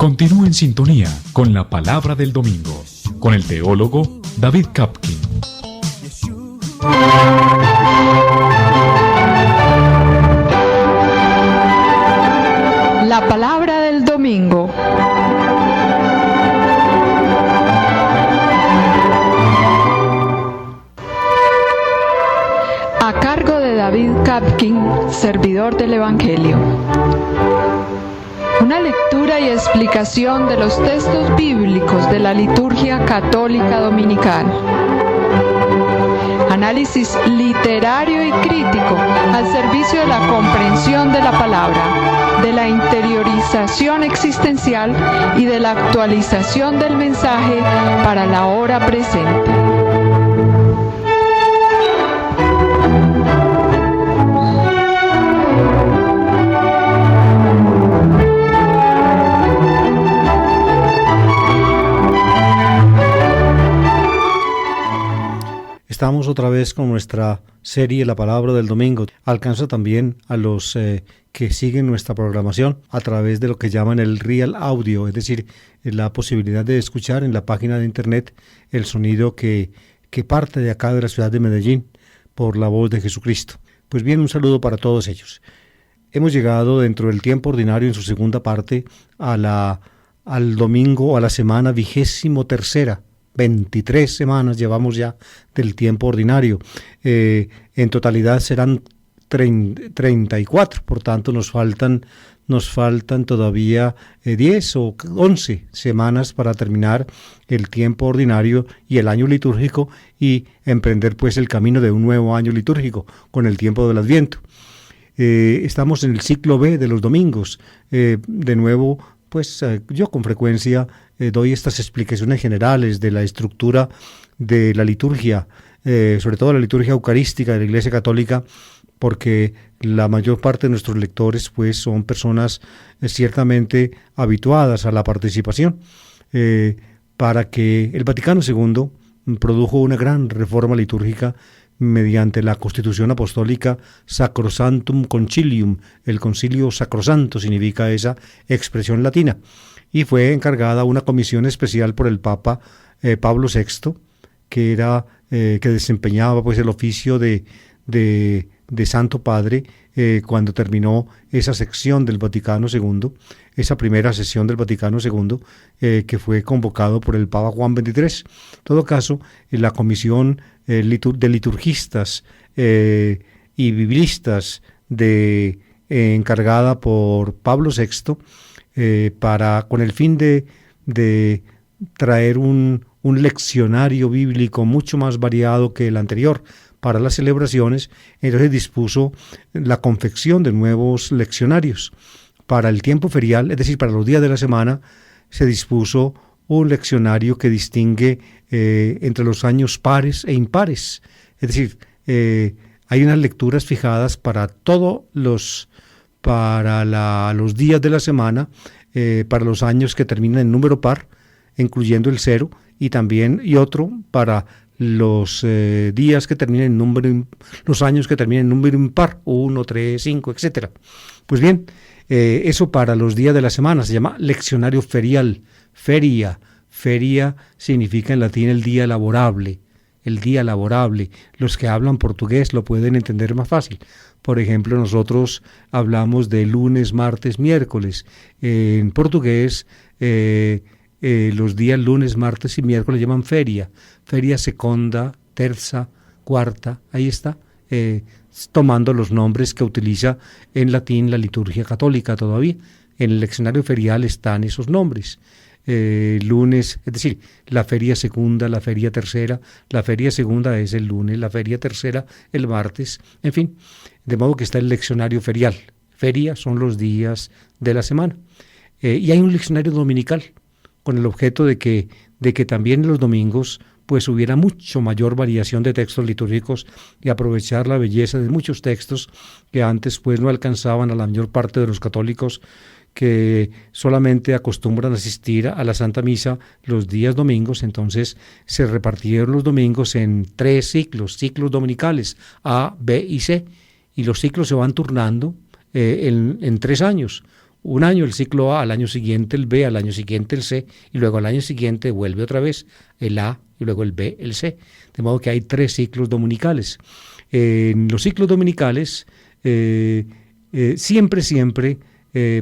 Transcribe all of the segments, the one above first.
Continúa en sintonía con la Palabra del Domingo, con el teólogo David Kapkin. La Palabra del Domingo. A cargo de David Kapkin, servidor del Evangelio. Una lectura y explicación de los textos bíblicos de la liturgia católica dominical. Análisis literario y crítico al servicio de la comprensión de la palabra, de la interiorización existencial y de la actualización del mensaje para la hora presente. Estamos otra vez con nuestra serie La Palabra del Domingo. Alcanza también a los que siguen nuestra programación a través de lo que llaman el Real Audio, es decir, la posibilidad de escuchar en la página de internet el sonido que parte de acá de la ciudad de Medellín por la voz de Jesucristo. Pues bien, un saludo para todos ellos. Hemos llegado dentro del tiempo ordinario en su segunda parte al domingo, a la semana 23ª. 23 semanas llevamos ya del tiempo ordinario. En totalidad serán 34, por tanto nos faltan todavía 10 o 11 semanas para terminar el tiempo ordinario y el año litúrgico y emprender pues el camino de un nuevo año litúrgico con el tiempo del Adviento. Estamos en el ciclo B de los domingos. De nuevo, pues yo con frecuencia doy estas explicaciones generales de la estructura de la liturgia, sobre todo la liturgia eucarística de la Iglesia Católica, porque la mayor parte de nuestros lectores pues son personas ciertamente habituadas a la participación, para que el Vaticano II produjo una gran reforma litúrgica mediante la Constitución Apostólica Sacrosanctum Concilium. El concilio sacrosanto significa esa expresión latina, y fue encargada una comisión especial por el Papa Pablo VI, que desempeñaba pues el oficio de Santo Padre cuando terminó esa sección del Vaticano II, esa primera sesión del Vaticano II, que fue convocado por el Papa Juan XXIII. En todo caso, la comisión de liturgistas y biblistas encargada por Pablo VI, con el fin de traer un leccionario bíblico mucho más variado que el anterior para las celebraciones, entonces dispuso la confección de nuevos leccionarios. Para el tiempo ferial, es decir, para los días de la semana, se dispuso un leccionario que distingue entre los años pares e impares. Es decir, hay unas lecturas fijadas para los días de la semana, para los años que terminan en número par, incluyendo el 0, y otro para los días que terminan los años que terminan en número impar, 1, 3, 5, etc. Pues bien, eso para los días de la semana se llama leccionario ferial. Feria significa en latín el día laborable. Los que hablan portugués lo pueden entender más fácil. Por ejemplo, nosotros hablamos de lunes, martes, miércoles. En portugués, los días lunes, martes y miércoles llaman feria. Feria segunda, terza, cuarta, ahí está, tomando los nombres que utiliza en latín la liturgia católica todavía. En el leccionario ferial están esos nombres. Lunes, es decir, la feria segunda, la feria tercera. La feria segunda es el lunes, la feria tercera el martes, en fin, de modo que está el leccionario ferial. Feria son los días de la semana. Y hay un leccionario dominical con el objeto de que también en los domingos pues hubiera mucho mayor variación de textos litúrgicos y aprovechar la belleza de muchos textos que antes pues no alcanzaban a la mayor parte de los católicos, que solamente acostumbran asistir a la Santa Misa los días domingos. Entonces se repartieron los domingos en 3 ciclos dominicales, A, B y C, y los ciclos se van turnando en 3 años. un año el ciclo A, al año siguiente el B, al año siguiente el C, y luego al año siguiente vuelve otra vez el A, y luego el B, el C. De modo que hay 3 ciclos dominicales. En los ciclos dominicales, siempre,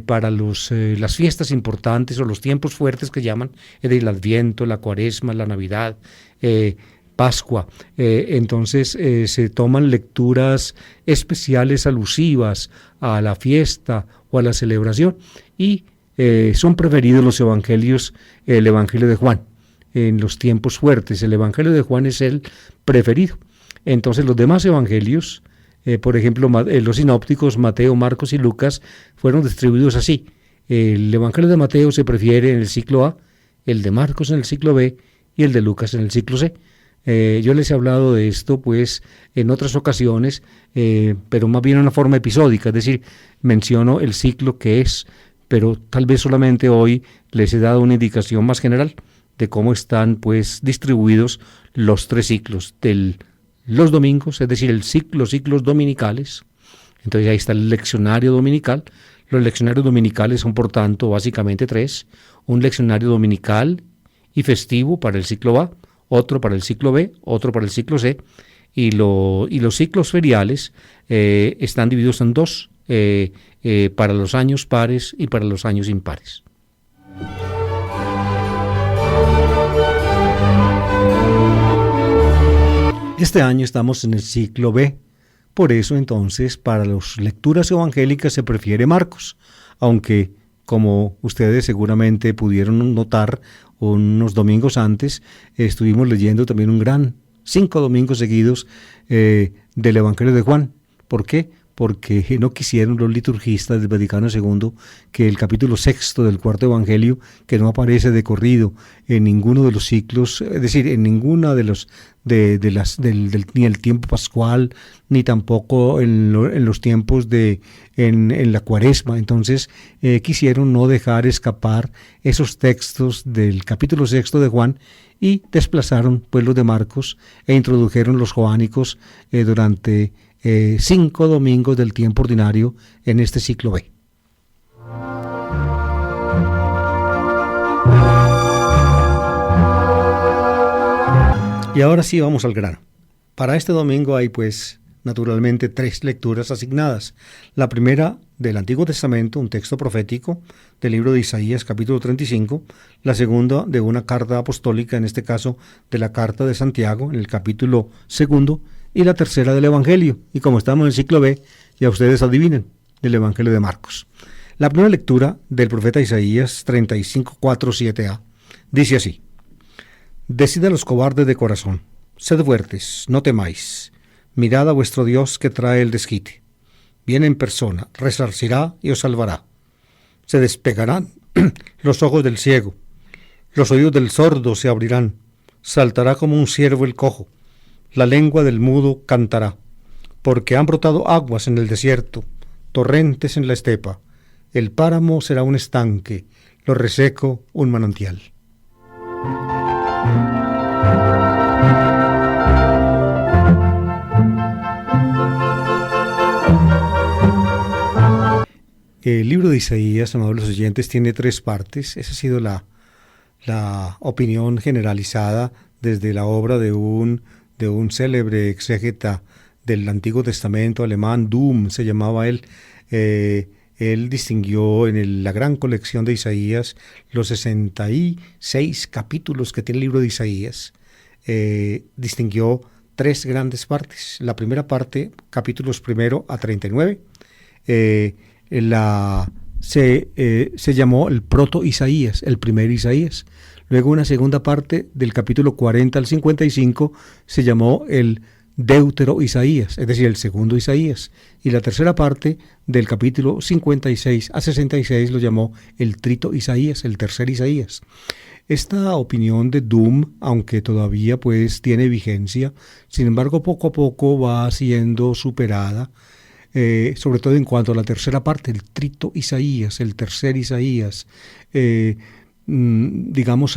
para las fiestas importantes o los tiempos fuertes que llaman, es decir, el Adviento, la Cuaresma, la Navidad, Pascua, entonces se toman lecturas especiales alusivas a la fiesta o a la celebración, y son preferidos los evangelios, el Evangelio de Juan. En los tiempos fuertes, el Evangelio de Juan es el preferido. Entonces los demás evangelios, por ejemplo, los sinópticos, Mateo, Marcos y Lucas, fueron distribuidos así. El Evangelio de Mateo se prefiere en el ciclo A, el de Marcos en el ciclo B y el de Lucas en el ciclo C. Yo les he hablado de esto pues en otras ocasiones, pero más bien en una forma episódica, es decir, menciono el ciclo que es, pero tal vez solamente hoy les he dado una indicación más general de cómo están pues distribuidos los 3 ciclos los domingos, es decir, los ciclos dominicales. Entonces ahí está el leccionario dominical. Los leccionarios dominicales son, por tanto, básicamente 3. Un leccionario dominical y festivo para el ciclo A, otro para el ciclo B, otro para el ciclo C, y los ciclos feriales están divididos en 2, para los años pares y para los años impares. Este año estamos en el ciclo B, por eso entonces para las lecturas evangélicas se prefiere Marcos, aunque como ustedes seguramente pudieron notar unos domingos antes, estuvimos leyendo también 5 domingos seguidos del Evangelio de Juan. ¿Por qué? Porque no quisieron los liturgistas del Vaticano II que el capítulo 6 del 4º Evangelio, que no aparece de corrido en ninguno de los ciclos, es decir, en ninguna de los ni el tiempo pascual, ni tampoco en los tiempos en la Cuaresma. Entonces quisieron no dejar escapar esos textos del capítulo 6 de Juan y desplazaron pues los de Marcos e introdujeron los joánicos durante 5 domingos del tiempo ordinario en este ciclo B. Y ahora sí vamos al grano. Para este domingo hay pues naturalmente 3 lecturas asignadas. La primera del Antiguo Testamento, un texto profético del libro de Isaías capítulo 35. La segunda de una carta apostólica, en este caso de la carta de Santiago en el capítulo 2. Y la tercera del Evangelio. Y como estamos en el ciclo B, ya ustedes adivinen, del Evangelio de Marcos. La primera lectura del profeta Isaías 35, 4, 7a dice así: Decid a los cobardes de corazón, sed fuertes, no temáis, mirad a vuestro Dios que trae el desquite. Viene en persona, resarcirá y os salvará. Se despegarán los ojos del ciego, los oídos del sordo se abrirán, saltará como un ciervo el cojo, la lengua del mudo cantará, porque han brotado aguas en el desierto, torrentes en la estepa, el páramo será un estanque, lo reseco un manantial. El libro de Isaías, amables oyentes, tiene 3 partes. Esa ha sido la opinión generalizada desde la obra de un célebre exégeta del Antiguo Testamento alemán, Dum se llamaba él. Él distinguió en la gran colección de Isaías los 66 capítulos que tiene el libro de Isaías. Distinguió 3 grandes partes. La primera parte, capítulos 1 a 39, se llamó el proto-Isaías, el primer Isaías. Luego una segunda parte del capítulo 40 al 55 se llamó el Deutero-Isaías, es decir, el segundo Isaías. Y la tercera parte del capítulo 56 a 66 lo llamó el Trito-Isaías, el tercer Isaías. Esta opinión de Dum, aunque todavía pues tiene vigencia, sin embargo poco a poco va siendo superada, sobre todo en cuanto a la tercera parte, el Trito Isaías, el tercer Isaías, digamos,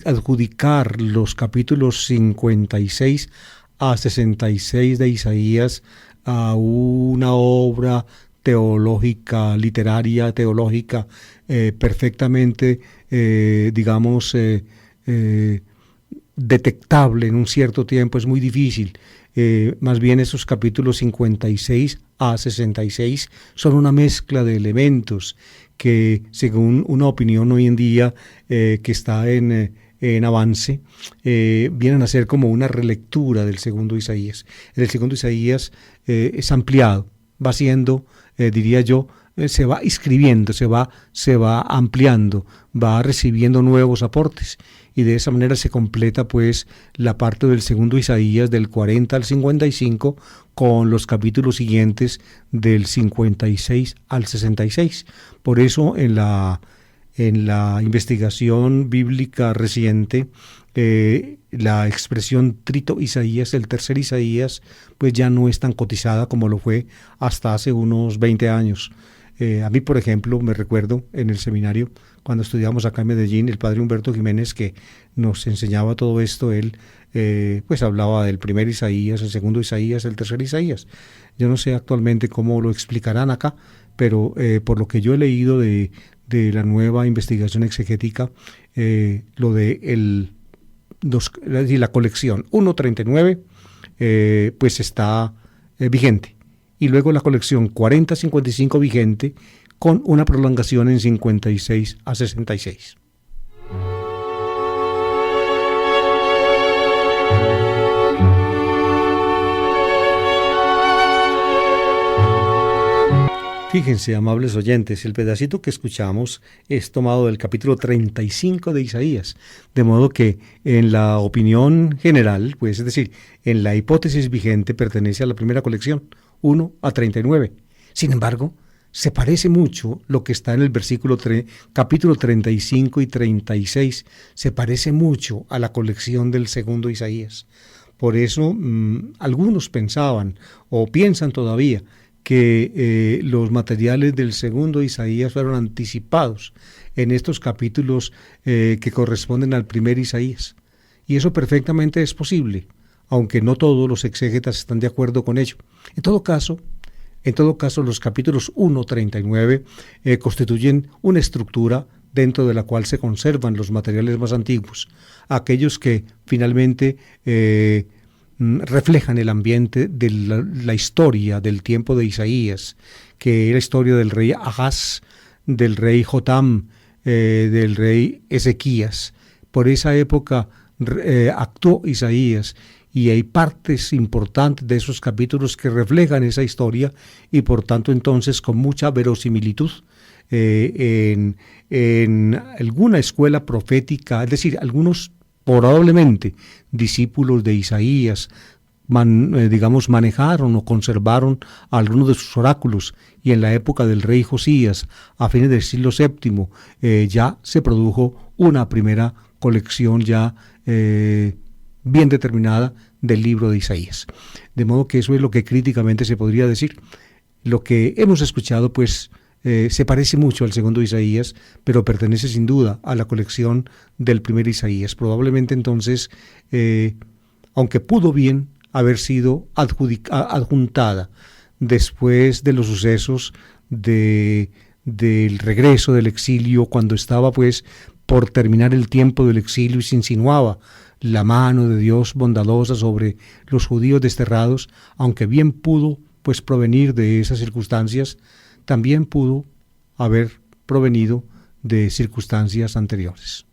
adjudicar los capítulos 56 a 66 de Isaías a una obra teológica, literaria, teológica, perfectamente, detectable en un cierto tiempo, es muy difícil. Más bien esos capítulos 56 a 66 son una mezcla de elementos que, según una opinión hoy en día que está en avance, vienen a ser como una relectura del segundo Isaías. El segundo Isaías es ampliado, va siendo, diría yo, se va escribiendo, se va ampliando, va recibiendo nuevos aportes, y de esa manera se completa pues la parte del segundo Isaías del 40 al 55 con los capítulos siguientes del 56 al 66. Por eso en la investigación bíblica reciente, la expresión trito Isaías, el tercer Isaías, pues ya no es tan cotizada como lo fue hasta hace unos 20 años. A mí, por ejemplo, me recuerdo en el seminario, cuando estudiamos acá en Medellín, el padre Humberto Jiménez, que nos enseñaba todo esto, él pues hablaba del primer Isaías, el segundo Isaías, el tercer Isaías. Yo no sé actualmente cómo lo explicarán acá, pero por lo que yo he leído de la nueva investigación exegética, lo de la colección 1.39 pues está vigente, y luego la colección 40-55 vigente, con una prolongación en 56 a 66. Fíjense, amables oyentes, el pedacito que escuchamos es tomado del capítulo 35 de Isaías, de modo que en la opinión general, pues es decir, en la hipótesis vigente, pertenece a la primera colección, 1 a 39. Sin embargo, se parece mucho lo que está en el capítulo 35 y 36, se parece mucho a la colección del segundo Isaías. Por eso algunos pensaban o piensan todavía que los materiales del segundo Isaías fueron anticipados en estos capítulos que corresponden al primer Isaías. Y eso perfectamente es posible, aunque no todos los exégetas están de acuerdo con ello. En todo caso, los capítulos 1-39 constituyen una estructura dentro de la cual se conservan los materiales más antiguos, aquellos que finalmente reflejan el ambiente de la historia del tiempo de Isaías, que era la historia del rey Ahaz, del rey Jotam, del rey Ezequías. Por esa época actuó Isaías, y hay partes importantes de esos capítulos que reflejan esa historia, y por tanto entonces con mucha verosimilitud en alguna escuela profética, es decir, algunos probablemente discípulos de Isaías manejaron o conservaron algunos de sus oráculos, y en la época del rey Josías, a fines del siglo VII, ya se produjo una primera colección ya bien determinada del libro de Isaías. De modo que eso es lo que críticamente se podría decir. Lo que hemos escuchado pues se parece mucho al segundo Isaías, pero pertenece sin duda a la colección del primer Isaías. Probablemente entonces, aunque pudo bien haber sido adjuntada después de los sucesos del regreso del exilio, cuando estaba pues por terminar el tiempo del exilio y se insinuaba la mano de Dios bondadosa sobre los judíos desterrados, aunque bien pudo pues provenir de esas circunstancias, también pudo haber provenido de circunstancias anteriores.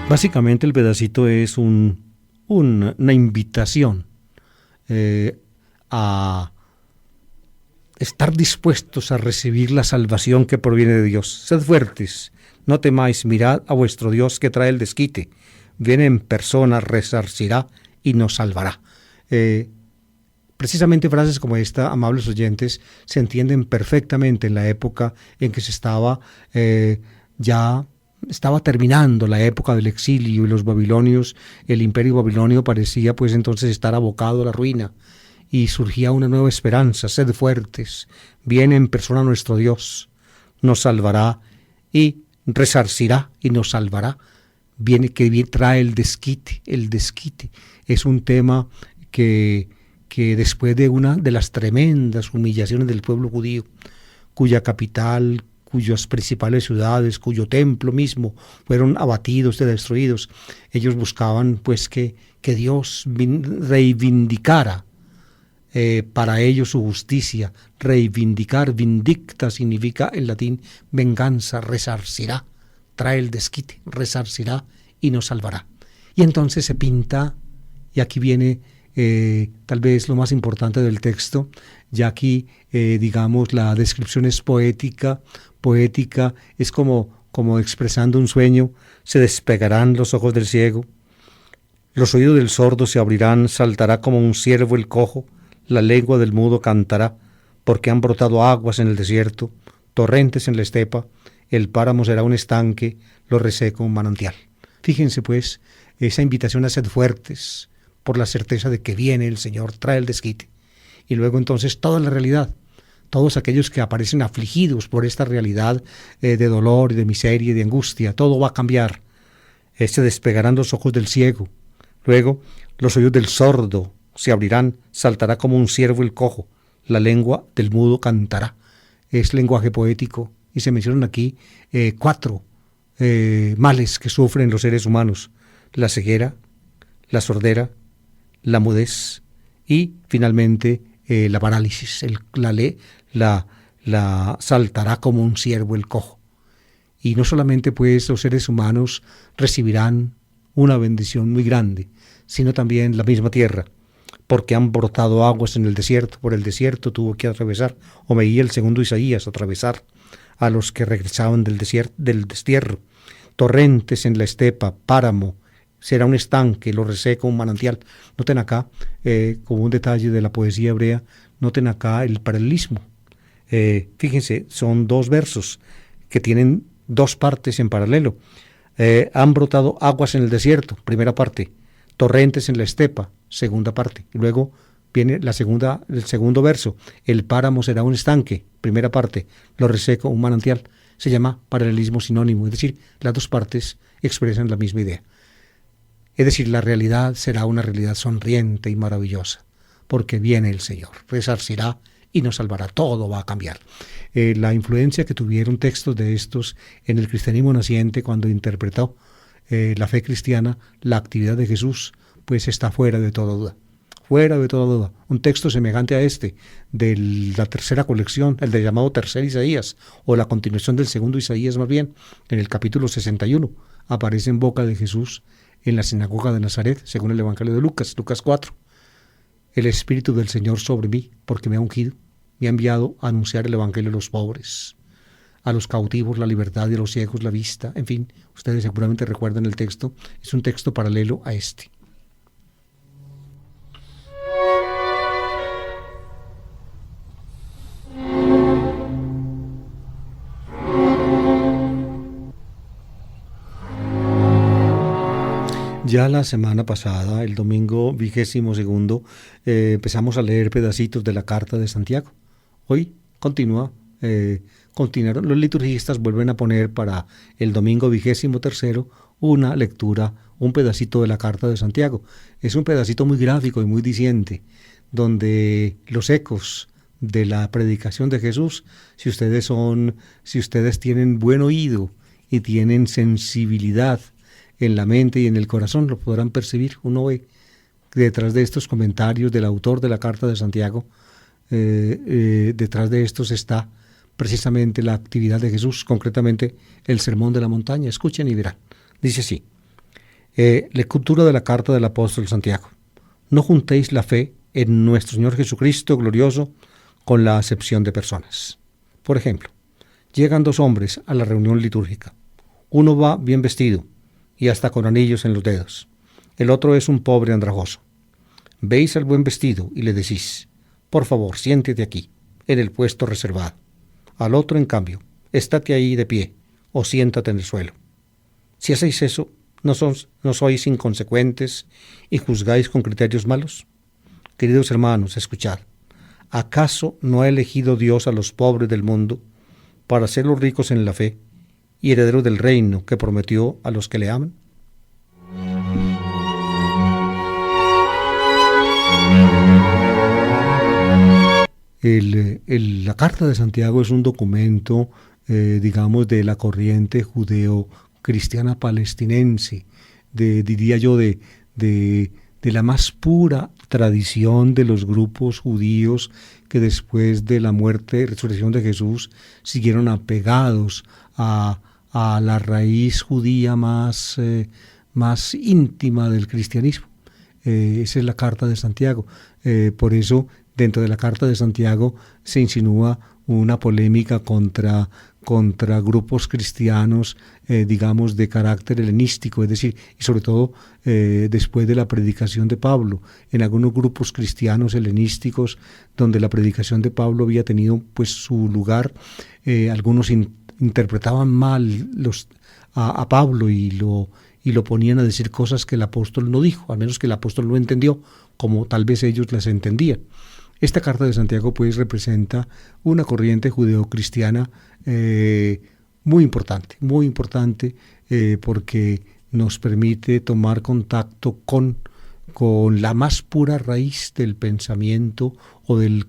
Básicamente el pedacito es una invitación a estar dispuestos a recibir la salvación que proviene de Dios. Sed fuertes, no temáis, mirad a vuestro Dios que trae el desquite. Viene en persona, resarcirá y nos salvará. Precisamente frases como esta, amables oyentes, se entienden perfectamente en la época en que se estaba terminando la época del exilio, y los babilonios, el imperio babilonio parecía pues entonces estar abocado a la ruina, y surgía una nueva esperanza. Sed fuertes, viene en persona nuestro Dios, nos salvará y resarcirá y nos salvará. trae el desquite. El desquite es un tema que después de las tremendas humillaciones del pueblo judío, cuya capital, cuyas principales ciudades, cuyo templo mismo fueron abatidos y destruidos, ellos buscaban pues que Dios reivindicara para ellos su justicia. Reivindicar, vindicta significa en latín venganza, resarcirá, trae el desquite, resarcirá y nos salvará. Y entonces se pinta, y aquí viene tal vez lo más importante del texto, ya aquí digamos la descripción es poética es como expresando un sueño. Se despegarán los ojos del ciego, los oídos del sordo se abrirán, saltará como un ciervo el cojo, la lengua del mudo cantará, porque han brotado aguas en el desierto, torrentes en la estepa, el páramo será un estanque, lo reseco un manantial. Fíjense pues, esa invitación a ser fuertes, por la certeza de que viene el Señor, trae el desquite. Y luego entonces toda la realidad, todos aquellos que aparecen afligidos por esta realidad de dolor, de miseria y de angustia, todo va a cambiar. Se despegarán los ojos del ciego, luego los oídos del sordo se abrirán, saltará como un ciervo el cojo, la lengua del mudo cantará. Es lenguaje poético y se mencionan aquí 4 males que sufren los seres humanos: la ceguera, la sordera, la mudez y finalmente la parálisis. La saltará como un ciervo el cojo. Y no solamente pues los seres humanos recibirán una bendición muy grande, sino también la misma tierra, porque han brotado aguas en el desierto. Por el desierto tuvo que atravesar, o veía el segundo Isaías, atravesar a los que regresaban del destierro. Torrentes en la estepa, páramo, será un estanque, lo reseco un manantial. Noten acá, como un detalle de la poesía hebrea, noten acá el paralelismo. Fíjense, son 2 versos que tienen 2 partes en paralelo. Han brotado aguas en el desierto, primera parte. Torrentes en la estepa, segunda parte. Y luego viene el segundo verso. El páramo será un estanque, primera parte. Lo reseco un manantial. Se llama paralelismo sinónimo, es decir, las 2 partes expresan la misma idea. Es decir, la realidad será una realidad sonriente y maravillosa, porque viene el Señor, resarcirá y nos salvará. Todo va a cambiar. La influencia que tuvieron textos de estos en el cristianismo naciente cuando interpretó la fe cristiana, la actividad de Jesús, pues está fuera de toda duda. Fuera de toda duda. Un texto semejante a este, de la tercera colección, el de llamado tercer Isaías, o la continuación del segundo Isaías más bien, en el capítulo 61, aparece en boca de Jesús en la sinagoga de Nazaret, según el Evangelio de Lucas 4. El Espíritu del Señor sobre mí, porque me ha ungido, me ha enviado a anunciar el Evangelio a los pobres, a los cautivos la libertad y a los ciegos la vista. En fin, ustedes seguramente recuerdan el texto, es un texto paralelo a este. Ya la semana pasada, el domingo 22, empezamos a leer pedacitos de la carta de Santiago. Hoy continuaron, los liturgistas vuelven a poner para el domingo 23 una lectura, un pedacito de la carta de Santiago. Es un pedacito muy gráfico y muy diciente, donde los ecos de la predicación de Jesús, si ustedes tienen buen oído y tienen sensibilidad en la mente y en el corazón, lo podrán percibir. Uno ve detrás de estos comentarios del autor de la carta de Santiago, detrás de estos está precisamente la actividad de Jesús, concretamente el sermón de la montaña. Escuchen y verán. Dice así: lectura de la carta del apóstol Santiago. No juntéis la fe en nuestro Señor Jesucristo glorioso con la acepción de personas. Por ejemplo, llegan 2 hombres a la reunión litúrgica. Uno va bien vestido y hasta con anillos en los dedos. El otro es un pobre andrajoso. Veis al buen vestido y le decís: por favor, siéntete aquí, en el puesto reservado. Al otro, en cambio, estate ahí de pie o siéntate en el suelo. Si hacéis eso, ¿no sois inconsecuentes y juzgáis con criterios malos? Queridos hermanos, escuchad. ¿Acaso no ha elegido Dios a los pobres del mundo para hacerlos ricos en la fe y herederos del reino que prometió a los que le aman? La Carta de Santiago es un documento, digamos, de la corriente judeo-cristiana palestinense, diría yo, de la más pura tradición de los grupos judíos que después de la muerte y resurrección de Jesús siguieron apegados a la raíz judía más íntima del cristianismo. Esa es la Carta de Santiago. Por eso, dentro de la Carta de Santiago se insinúa una polémica contra grupos cristianos, digamos, de carácter helenístico, es decir, y sobre todo después de la predicación de Pablo, en algunos grupos cristianos helenísticos donde la predicación de Pablo había tenido pues su lugar, algunos interpretaban mal a Pablo y lo ponían a decir cosas que el apóstol no dijo, al menos que el apóstol no entendió, como tal vez ellos las entendían. Esta Carta de Santiago pues representa una corriente judeocristiana muy importante porque nos permite tomar contacto con la más pura raíz del pensamiento o del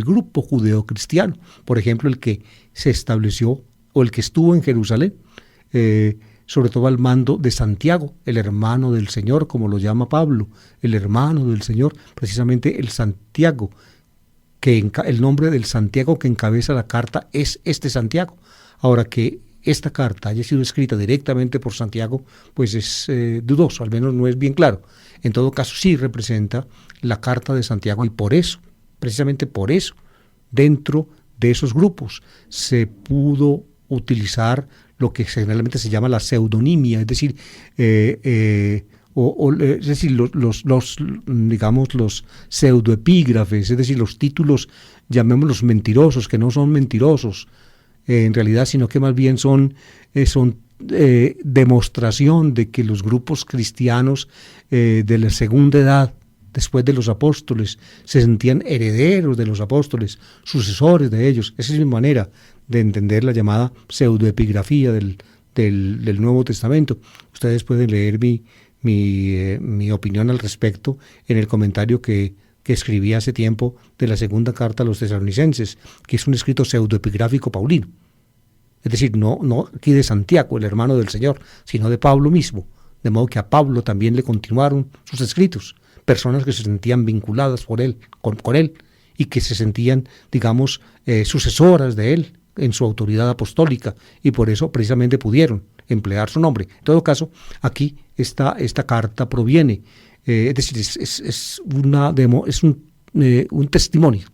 grupo judeocristiano, por ejemplo el que se estableció o el que estuvo en Jerusalén, sobre todo al mando de Santiago, el hermano del Señor, como lo llama Pablo, el hermano del Señor, precisamente el Santiago, el nombre del Santiago que encabeza la carta es este Santiago. Ahora, que esta carta haya sido escrita directamente por Santiago, pues es dudoso, al menos no es bien claro. En todo caso, sí representa la carta de Santiago, y por eso, precisamente por eso, dentro de esos grupos se pudo utilizar lo que generalmente se llama la pseudonimia, es decir, los pseudoepígrafes, es decir, los títulos, llamémoslos mentirosos, que no son mentirosos en realidad, sino que más bien son demostración de que los grupos cristianos de la segunda edad, después de los apóstoles, se sentían herederos de los apóstoles, sucesores de ellos. Esa es mi manera de entender la llamada pseudoepigrafía del Nuevo Testamento. Ustedes pueden leer mi opinión al respecto en el comentario que escribí hace tiempo de la segunda carta a los tesalonicenses, que es un escrito pseudoepigráfico paulino. Es decir, no aquí de Santiago, el hermano del Señor, sino de Pablo mismo. De modo que a Pablo también le continuaron sus escritos, personas que se sentían vinculadas por él, con él, y que se sentían, digamos, sucesoras de él en su autoridad apostólica, y por eso precisamente pudieron emplear su nombre. En todo caso, aquí esta carta proviene, es decir, es un testimonio,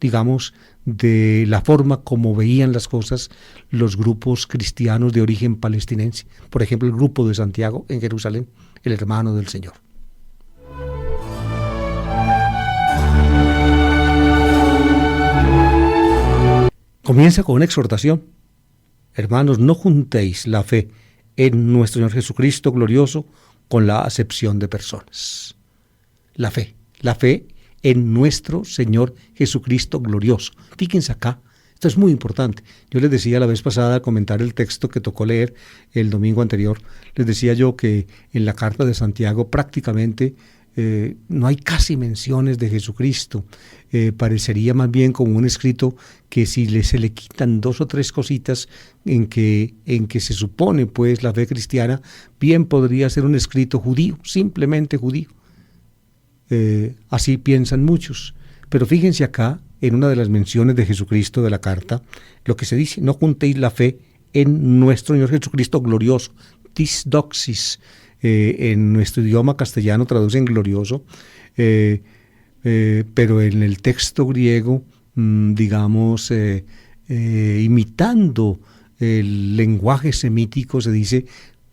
digamos, de la forma como veían las cosas los grupos cristianos de origen palestinense. Por ejemplo, el grupo de Santiago en Jerusalén, el hermano del Señor. Comienza con una exhortación. Hermanos, no juntéis la fe en nuestro Señor Jesucristo glorioso con la acepción de personas. La fe en nuestro Señor Jesucristo glorioso. Fíjense acá, esto es muy importante. Yo les decía la vez pasada al comentar el texto que tocó leer el domingo anterior, les decía yo que en la carta de Santiago prácticamente no hay casi menciones de Jesucristo. Parecería más bien como un escrito que si se le quitan dos o tres cositas en que se supone pues la fe cristiana, bien podría ser un escrito judío, simplemente judío. Así piensan muchos. Pero fíjense acá, en una de las menciones de Jesucristo de la carta, lo que se dice: no juntéis la fe en nuestro Señor Jesucristo glorioso, tis doxis. En nuestro idioma castellano traducen glorioso, pero en el texto griego, digamos, imitando el lenguaje semítico, se dice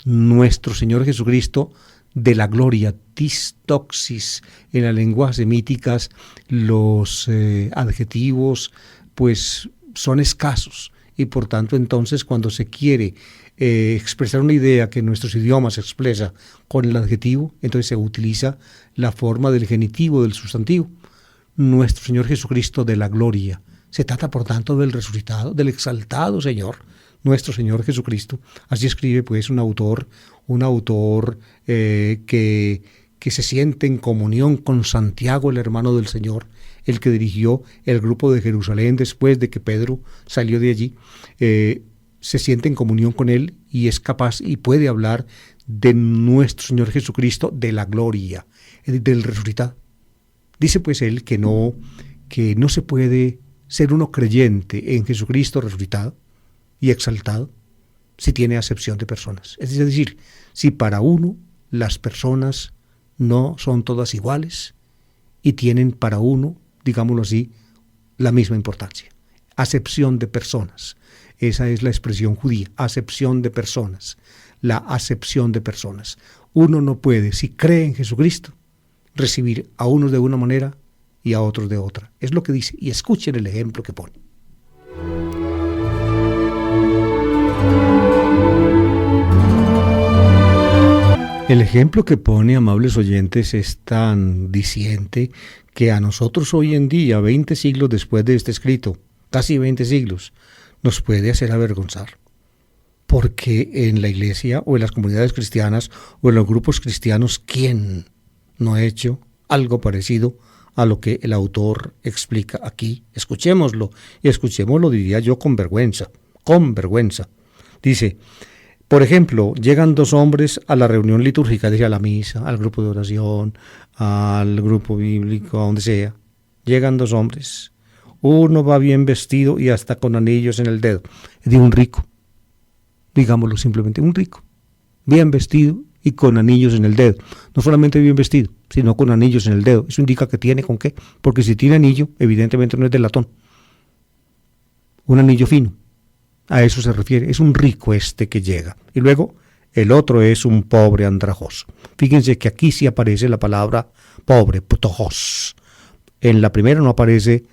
nuestro Señor Jesucristo de la gloria, tis doxis. En las lenguas semíticas los adjetivos pues son escasos, y por tanto entonces cuando se quiere expresar una idea que en nuestros idiomas se expresa con el adjetivo, entonces se utiliza la forma del genitivo del sustantivo. Nuestro Señor Jesucristo de la gloria. Se trata por tanto del resucitado, del exaltado Señor, nuestro Señor Jesucristo. Así escribe pues un autor que que se siente en comunión con Santiago, el hermano del Señor, el que dirigió el grupo de Jerusalén después de que Pedro salió de allí, se siente en comunión con él y es capaz y puede hablar de nuestro Señor Jesucristo, de la gloria, del resucitado. Dice pues él que no se puede ser uno creyente en Jesucristo resucitado y exaltado si tiene acepción de personas. Es decir, si para uno las personas no son todas iguales y tienen para uno, digámoslo así, la misma importancia. Acepción de personas. Esa es la expresión judía, acepción de personas. La acepción de personas. Uno no puede, si cree en Jesucristo, recibir a unos de una manera y a otros de otra. Es lo que dice, y escuchen el ejemplo que pone. El ejemplo que pone, amables oyentes, es tan diciente que a nosotros hoy en día, 20 siglos después de este escrito, casi 20 siglos, nos puede hacer avergonzar. Porque en la iglesia o en las comunidades cristianas o en los grupos cristianos, ¿quién no ha hecho algo parecido a lo que el autor explica aquí? Escuchémoslo, y escuchémoslo, diría yo, con vergüenza, con vergüenza. Dice, por ejemplo, llegan dos hombres a la reunión litúrgica, dice, a la misa, al grupo de oración, al grupo bíblico, a donde sea. Llegan dos hombres. Uno va bien vestido y hasta con anillos en el dedo. Es de un rico. Digámoslo simplemente, un rico. Bien vestido y con anillos en el dedo. No solamente bien vestido, sino con anillos en el dedo. Eso indica que tiene con qué. Porque si tiene anillo, evidentemente no es de latón. Un anillo fino. A eso se refiere. Es un rico este que llega. Y luego el otro es un pobre andrajoso. Fíjense que aquí sí aparece la palabra pobre, ptojos. En la primera no aparece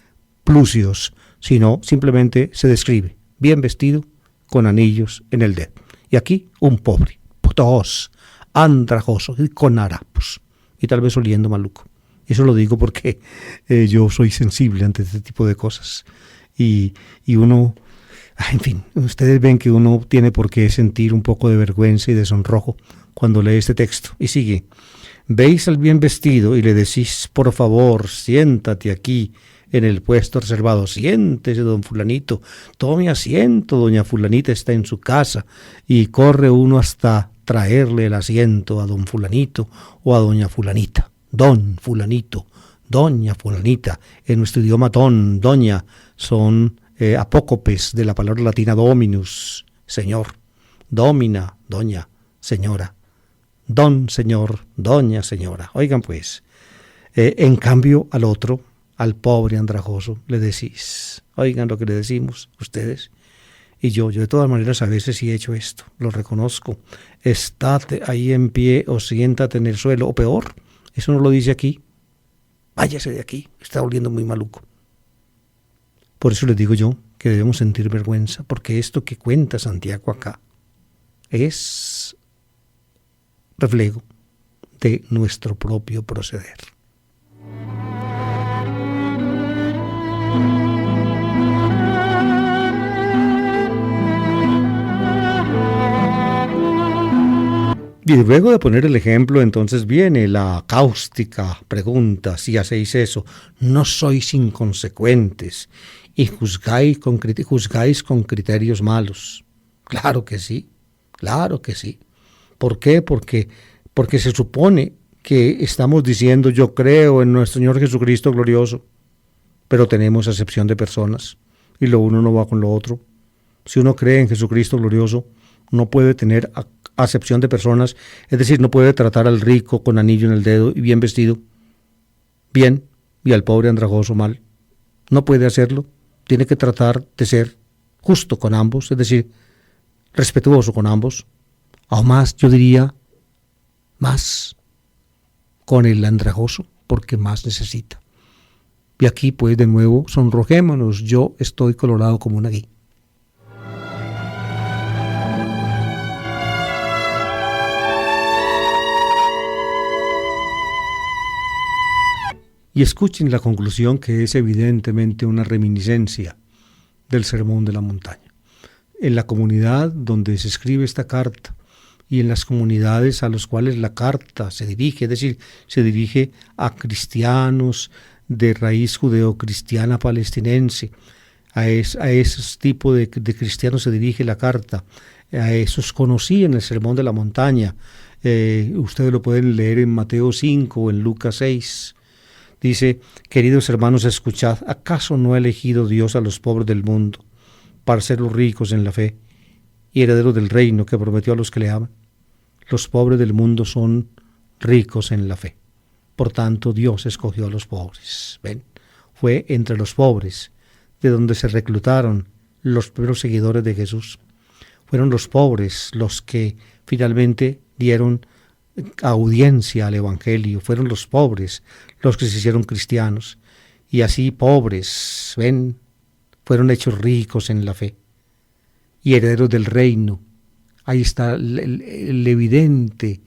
plusios, sino simplemente se describe bien vestido con anillos en el dedo. Y aquí un pobre, ptojos, andrajoso, con harapos. Y tal vez oliendo maluco. Eso lo digo porque yo soy sensible ante este tipo de cosas. Y uno... En fin, ustedes ven que uno tiene por qué sentir un poco de vergüenza y de sonrojo cuando lee este texto. Y sigue, veis al bien vestido y le decís, por favor, siéntate aquí en el puesto reservado. Siéntese, don fulanito, tome asiento, doña fulanita está en su casa. Y corre uno hasta traerle el asiento a don fulanito o a doña fulanita. Don fulanito, doña fulanita. En nuestro idioma doña son... apócopes de la palabra latina dominus, señor, domina, doña, señora, don señor, doña señora. Oigan pues, en cambio al otro, al pobre andrajoso, le decís, oigan lo que le decimos ustedes, y yo de todas maneras a veces sí he hecho esto, lo reconozco, estate ahí en pie o siéntate en el suelo, o peor, eso no lo dice aquí, váyase de aquí, está oliendo muy maluco. Por eso les digo yo que debemos sentir vergüenza, porque esto que cuenta Santiago acá es reflejo de nuestro propio proceder. Y luego de poner el ejemplo, entonces viene la cáustica pregunta, si hacéis eso, ¿no sois inconsecuentes y juzgáis con criterios malos? Claro que sí, claro que sí. ¿Por qué? Porque se supone que estamos diciendo, yo creo en nuestro Señor Jesucristo glorioso, pero tenemos acepción de personas y lo uno no va con lo otro. Si uno cree en Jesucristo glorioso, no puede tener acepción de personas, es decir, no puede tratar al rico con anillo en el dedo y bien vestido, bien, y al pobre andrajoso mal. No puede hacerlo, tiene que tratar de ser justo con ambos, es decir, respetuoso con ambos, aún más, yo diría, más con el andrajoso, porque más necesita. Y aquí, pues, de nuevo, sonrojémonos, yo estoy colorado como una guía. Y escuchen la conclusión, que es evidentemente una reminiscencia del Sermón de la Montaña. En la comunidad donde se escribe esta carta, y en las comunidades a los cuales la carta se dirige, es decir, se dirige a cristianos de raíz judeocristiana palestinense. A esos tipos de cristianos se dirige la carta. A esos conocí en el Sermón de la Montaña. Ustedes lo pueden leer en Mateo 5 o en Lucas 6. Dice: queridos hermanos, escuchad, ¿acaso no ha elegido Dios a los pobres del mundo para ser los ricos en la fe y herederos del reino que prometió a los que le aman? Los pobres del mundo son ricos en la fe. Por tanto, Dios escogió a los pobres. ¿Ven? Fue entre los pobres de donde se reclutaron los primeros seguidores de Jesús. Fueron los pobres los que finalmente dieron audiencia al Evangelio. Fueron los pobres los que se hicieron cristianos. Y así pobres, ven, fueron hechos ricos en la fe y herederos del reino. Ahí está la evidente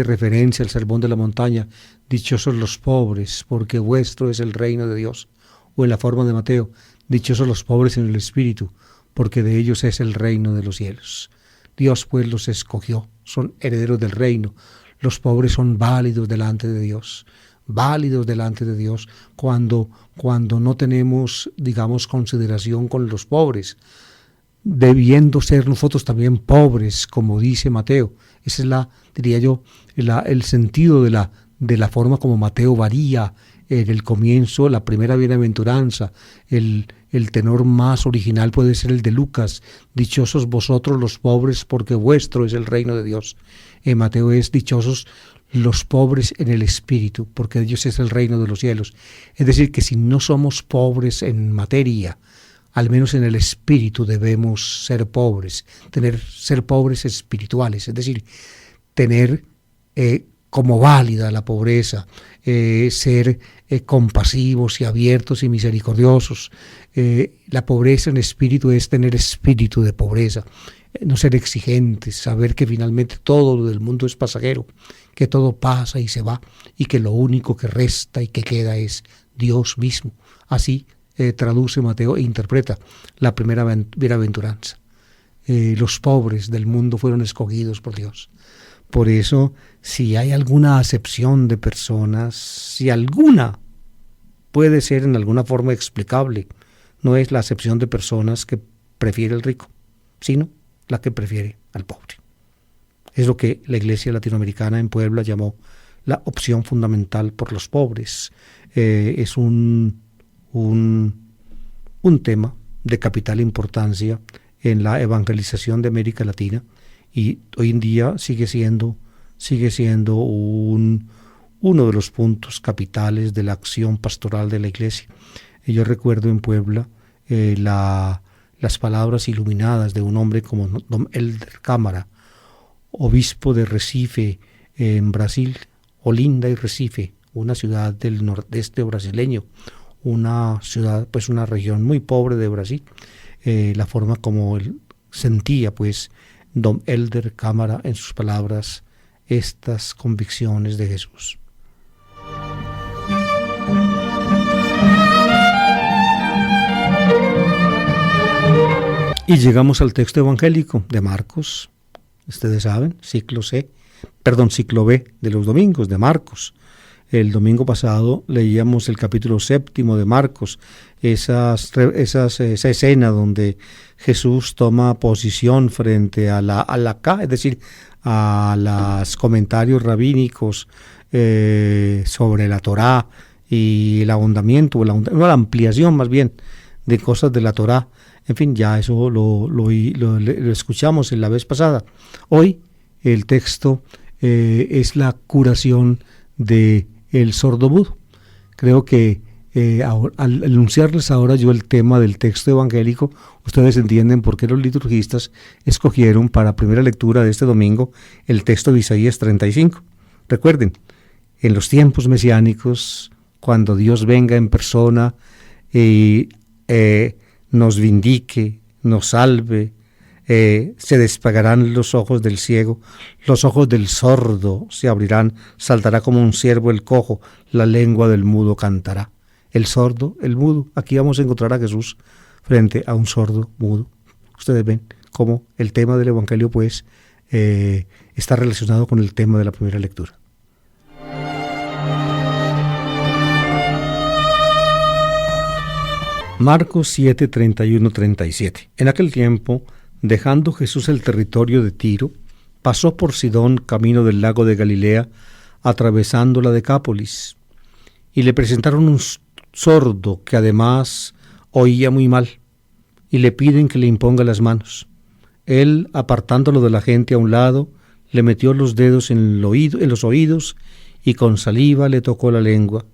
referencia al Sermón de la Montaña. Dichosos los pobres, porque vuestro es el reino de Dios. O en la forma de Mateo: dichosos los pobres en el espíritu, porque de ellos es el reino de los cielos. Dios pues los escogió, son herederos del reino. Los pobres son válidos delante de Dios, cuando no tenemos, digamos, consideración con los pobres, debiendo ser nosotros también pobres, como dice Mateo. Ese es diría yo, el sentido de la forma como Mateo varía en el comienzo, la primera bienaventuranza. El tenor más original puede ser el de Lucas: dichosos vosotros los pobres, porque vuestro es el reino de Dios. En Mateo es: dichosos los pobres en el espíritu, porque de ellos es el reino de los cielos. Es decir, que si no somos pobres en materia, al menos en el espíritu debemos ser pobres, ser pobres espirituales, es decir, tener como válida la pobreza, ser compasivos y abiertos y misericordiosos. La pobreza en espíritu es tener espíritu de pobreza, no ser exigentes, saber que finalmente todo lo del mundo es pasajero, que todo pasa y se va, y que lo único que resta y que queda es Dios mismo. Así traduce Mateo e interpreta la primera bienaventuranza. Los pobres del mundo fueron escogidos por Dios. Por eso, si hay alguna acepción de personas, si alguna puede ser en alguna forma explicable, no es la acepción de personas que prefiere el rico, sino la que prefiere al pobre. Es lo que la Iglesia latinoamericana en Puebla llamó la opción fundamental por los pobres. Es un tema de capital importancia en la evangelización de América Latina, y hoy en día sigue siendo uno de los puntos capitales de la acción pastoral de la Iglesia. Y yo recuerdo en Puebla las palabras iluminadas de un hombre como Dom Helder Câmara, obispo de Recife, en Brasil, Olinda y Recife, una ciudad del nordeste brasileño, una ciudad, pues una región muy pobre de Brasil. La forma como él sentía, pues, Dom Helder Câmara en sus palabras estas convicciones de Jesús. Y llegamos al texto evangélico de Marcos. Ustedes saben, ciclo B de los domingos de Marcos. El domingo pasado leíamos el capítulo 7 de Marcos, esa escena donde Jesús toma posición frente a la halakha, es decir, a los comentarios rabínicos sobre la Torá y el ahondamiento, la ampliación más bien de cosas de la Torá. En fin, ya eso lo escuchamos en la vez pasada. Hoy el texto es la curación de el sordomudo. Creo que al anunciarles ahora yo el tema del texto evangélico, ustedes entienden por qué los liturgistas escogieron para primera lectura de este domingo el texto de Isaías 35. Recuerden, en los tiempos mesiánicos, cuando Dios venga en persona y nos vindique, nos salve, se despegarán los ojos del ciego, los ojos del sordo se abrirán, saltará como un ciervo el cojo, la lengua del mudo cantará. El sordo, el mudo, aquí vamos a encontrar a Jesús frente a un sordo mudo. Ustedes ven cómo el tema del Evangelio, pues, está relacionado con el tema de la primera lectura. Marcos 7, 31, 37. En aquel tiempo, dejando Jesús el territorio de Tiro, pasó por Sidón camino del lago de Galilea, atravesando la Decápolis, y le presentaron un sordo que además oía muy mal, y le piden que le imponga las manos. Él, apartándolo de la gente a un lado, le metió los dedos en los oídos y con saliva le tocó la lengua,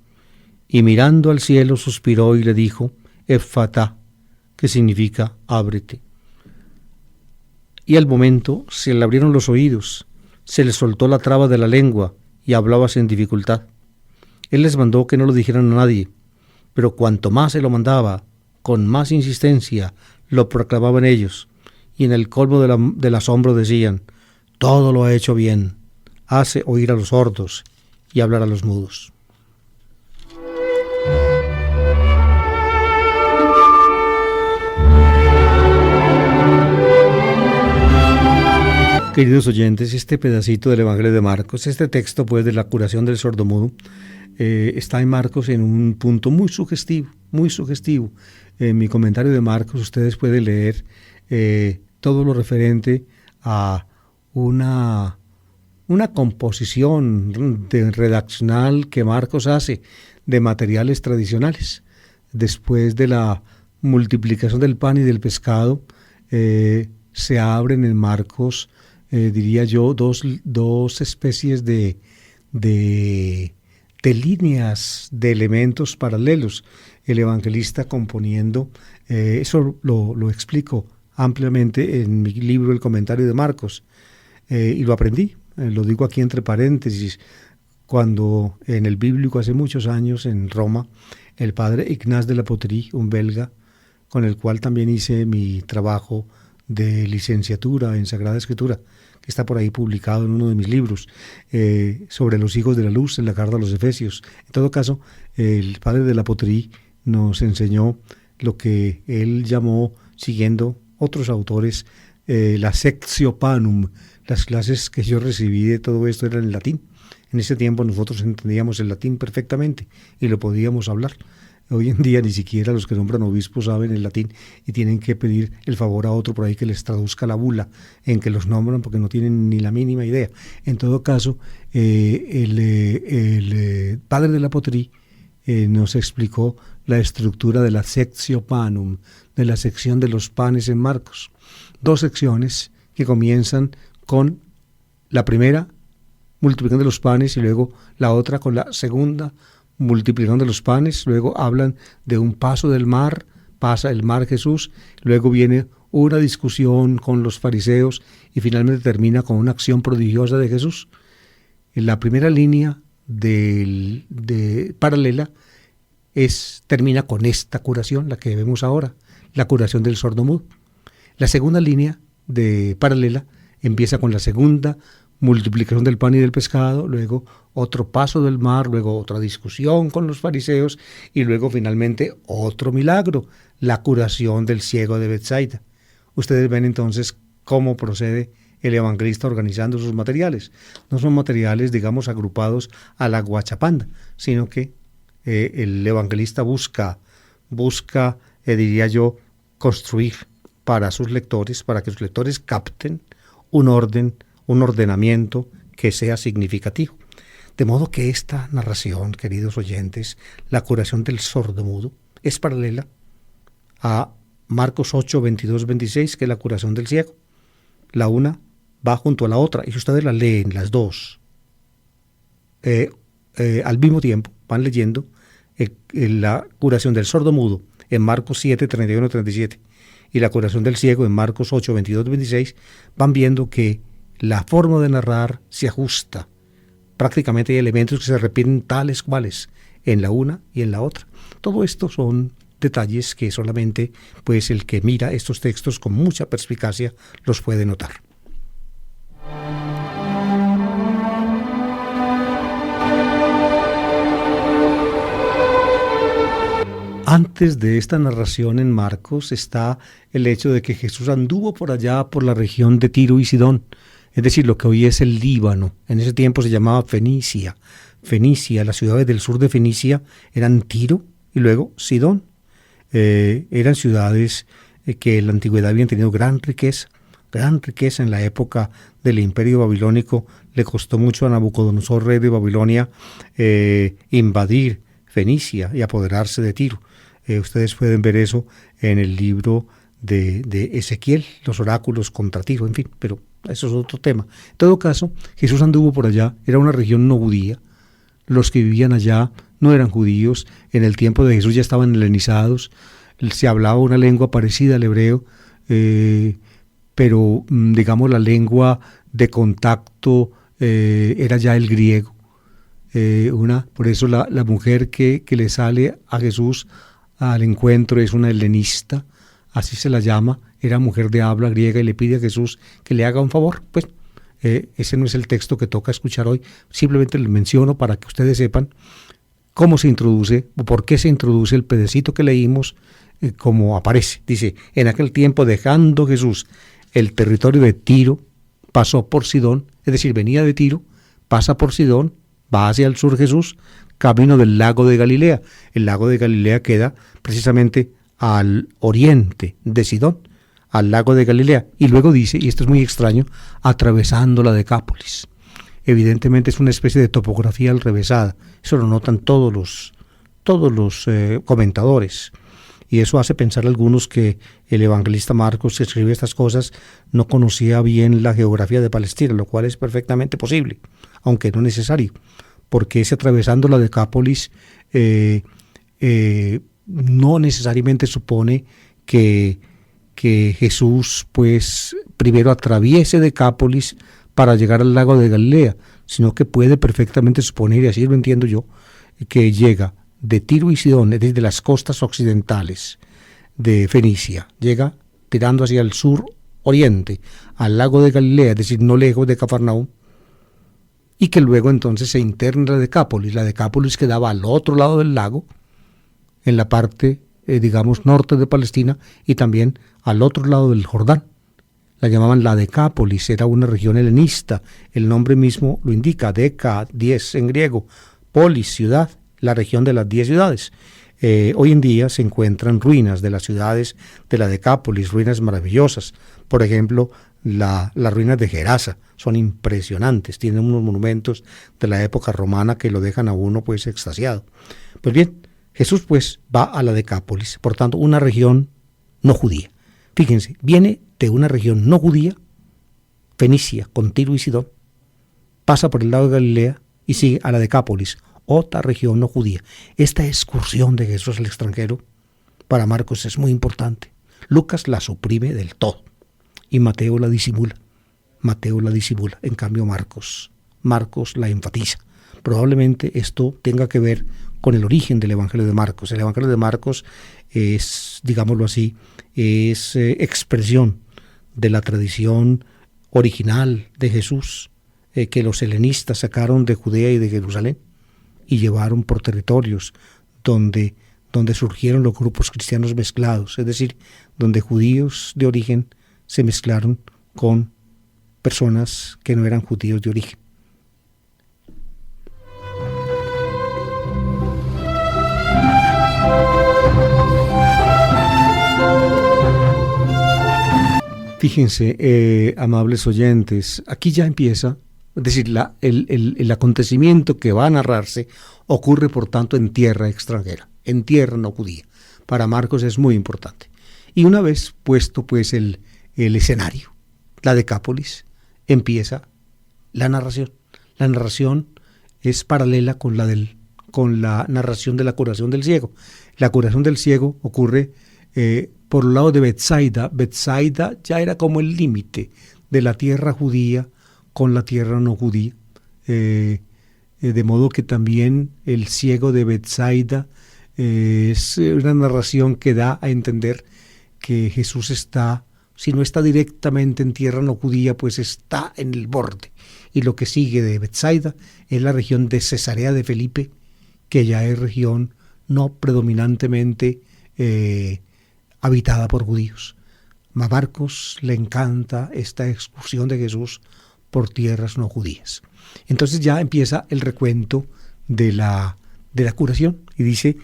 y mirando al cielo suspiró y le dijo: Effatá, que significa ábrete. Y al momento se le abrieron los oídos, se le soltó la traba de la lengua y hablaba sin dificultad. Él les mandó que no lo dijeran a nadie, pero cuanto más se lo mandaba, con más insistencia lo proclamaban ellos, y en el colmo del asombro decían: todo lo ha hecho bien, hace oír a los sordos y hablar a los mudos. Queridos oyentes, este pedacito del Evangelio de Marcos, este texto pues de la curación del sordomudo, está en Marcos en un punto muy sugestivo, muy sugestivo. En mi comentario de Marcos ustedes pueden leer todo lo referente a una composición redaccional que Marcos hace de materiales tradicionales. Después de la multiplicación del pan y del pescado, se abren en Marcos, diría yo, dos especies de líneas, de elementos paralelos. El evangelista componiendo, eso lo explico ampliamente en mi libro El Comentario de Marcos, y lo aprendí, lo digo aquí entre paréntesis, cuando en el bíblico hace muchos años en Roma, el padre Ignace de la Poterie, un belga, con el cual también hice mi trabajo de licenciatura en Sagrada Escritura, que está por ahí publicado en uno de mis libros, sobre los hijos de la luz en la carta a los Efesios. En todo caso, el padre de la Poterie nos enseñó lo que él llamó, siguiendo otros autores, la sectio panum. Las clases que yo recibí de todo esto eran en latín. En ese tiempo nosotros entendíamos el latín perfectamente y lo podíamos hablar. Hoy en día ni siquiera los que nombran obispos saben el latín y tienen que pedir el favor a otro por ahí que les traduzca la bula en que los nombran, porque no tienen ni la mínima idea. En todo caso, el padre de la Poterie nos explicó la estructura de la sectio panum, de la sección de los panes en Marcos. Dos secciones que comienzan con la primera, multiplicando los panes, y luego la otra con la segunda, multiplicando los panes. Luego hablan de un paso del mar, pasa el mar Jesús, luego viene una discusión con los fariseos y finalmente termina con una acción prodigiosa de Jesús. En la primera línea paralela termina con esta curación, la que vemos ahora, la curación del sordomudo. La segunda línea paralela empieza con la segunda multiplicación del pan y del pescado, luego otro paso del mar, luego otra discusión con los fariseos y luego finalmente otro milagro, la curación del ciego de Betsaida. Ustedes ven entonces cómo procede el evangelista organizando sus materiales. No son materiales, digamos, agrupados a la guachapanda, sino que el evangelista busca, diría yo, construir para sus lectores, para que sus lectores capten un orden, un ordenamiento que sea significativo. De modo que esta narración, queridos oyentes, la curación del sordomudo, es paralela a Marcos 8, 22, 26, que es la curación del ciego. La una va junto a la otra, y si ustedes la leen las dos al mismo tiempo, van leyendo la curación del sordomudo en Marcos 7, 31, 37, y la curación del ciego en Marcos 8, 22, 26, van viendo que la forma de narrar se ajusta. Prácticamente hay elementos que se repiten tales cuales en la una y en la otra. Todo esto son detalles que solamente pues el que mira estos textos con mucha perspicacia los puede notar. Antes de esta narración en Marcos está el hecho de que Jesús anduvo por allá, por la región de Tiro y Sidón. es decir, lo que hoy es el Líbano. En ese tiempo se llamaba Fenicia. Fenicia, las ciudades del sur de Fenicia eran Tiro y luego Sidón. Eran ciudades que en la antigüedad habían tenido gran riqueza en la época del Imperio Babilónico. Le costó mucho a Nabucodonosor, rey de Babilonia, invadir Fenicia y apoderarse de Tiro. Ustedes pueden ver eso en el libro de Ezequiel, los oráculos contra Tiro, en fin, pero eso es otro tema. En todo caso, Jesús anduvo por allá, era una región no judía. Los que vivían allá no eran judíos, en el tiempo de Jesús ya estaban helenizados, se hablaba una lengua parecida al hebreo, pero digamos la lengua de contacto era ya el griego. Por eso la mujer que le sale a Jesús al encuentro es una helenista, así se la llama, era mujer de habla griega y le pide a Jesús que le haga un favor. Pues ese no es el texto que toca escuchar hoy, simplemente lo menciono para que ustedes sepan cómo se introduce o por qué se introduce el pedacito que leímos, como aparece. Dice, en aquel tiempo, dejando Jesús el territorio de Tiro, pasó por Sidón, es decir, venía de Tiro, pasa por Sidón, va hacia el sur Jesús, camino del lago de Galilea. El lago de Galilea queda precisamente al oriente de Sidón, al lago de Galilea. Y luego dice, y esto es muy extraño, atravesando la Decápolis. Evidentemente es una especie de topografía alrevesada. Eso lo notan todos los comentadores. Y eso hace pensar a algunos que el evangelista Marcos, que escribe estas cosas, no conocía bien la geografía de Palestina, lo cual es perfectamente posible, aunque no necesario, porque ese atravesando la Decápolis no necesariamente supone que Jesús pues primero atraviese Decápolis para llegar al lago de Galilea, sino que puede perfectamente suponer, y así lo entiendo yo, que llega de Tiro y Sidón, es decir, de las costas occidentales de Fenicia, llega tirando hacia el sur oriente, al lago de Galilea, es decir, no lejos de Cafarnaúm, y que luego entonces se interna en la Decápolis quedaba al otro lado del lago, en la parte, digamos, norte de Palestina, y también al otro lado del Jordán. La llamaban la Decápolis, era una región helenista, el nombre mismo lo indica, Deca, 10 en griego, polis, ciudad, la región de las 10 ciudades. Hoy en día se encuentran ruinas de las ciudades de la Decápolis, ruinas maravillosas. Por ejemplo, las ruinas de Gerasa son impresionantes, tienen unos monumentos de la época romana que lo dejan a uno pues extasiado. Pues bien, Jesús pues va a la Decápolis, por tanto una región no judía. Fíjense, viene de una región no judía, Fenicia, con Tiro y Sidón, pasa por el lago de Galilea y sigue a la Decápolis, otra región no judía. Esta excursión de Jesús al extranjero para Marcos es muy importante. Lucas la suprime del todo y Mateo la disimula. En cambio Marcos la enfatiza. Probablemente esto tenga que ver con el origen del Evangelio de Marcos. El Evangelio de Marcos es, digámoslo así, es expresión de la tradición original de Jesús, que los helenistas sacaron de Judea y de Jerusalén y llevaron por territorios donde surgieron los grupos cristianos mezclados, es decir, donde judíos de origen se mezclaron con personas que no eran judíos de origen. Fíjense, amables oyentes, aquí ya empieza, es decir, el acontecimiento que va a narrarse ocurre por tanto en tierra extranjera, en tierra no judía. Para Marcos es muy importante. Y una vez puesto pues el escenario, la Decápolis, empieza la narración. La narración es paralela con la narración de la curación del ciego. La curación del ciego ocurre por el lado de Betsaida. Betsaida ya era como el límite de la tierra judía con la tierra no judía. De modo que también el ciego de Betsaida es una narración que da a entender que Jesús está, si no está directamente en tierra no judía, pues está en el borde. Y lo que sigue de Betsaida es la región de Cesarea de Felipe, que ya es región no predominantemente habitada por judíos. A Marcos le encanta esta excursión de Jesús por tierras no judías. Entonces ya empieza el recuento de la curación y dice,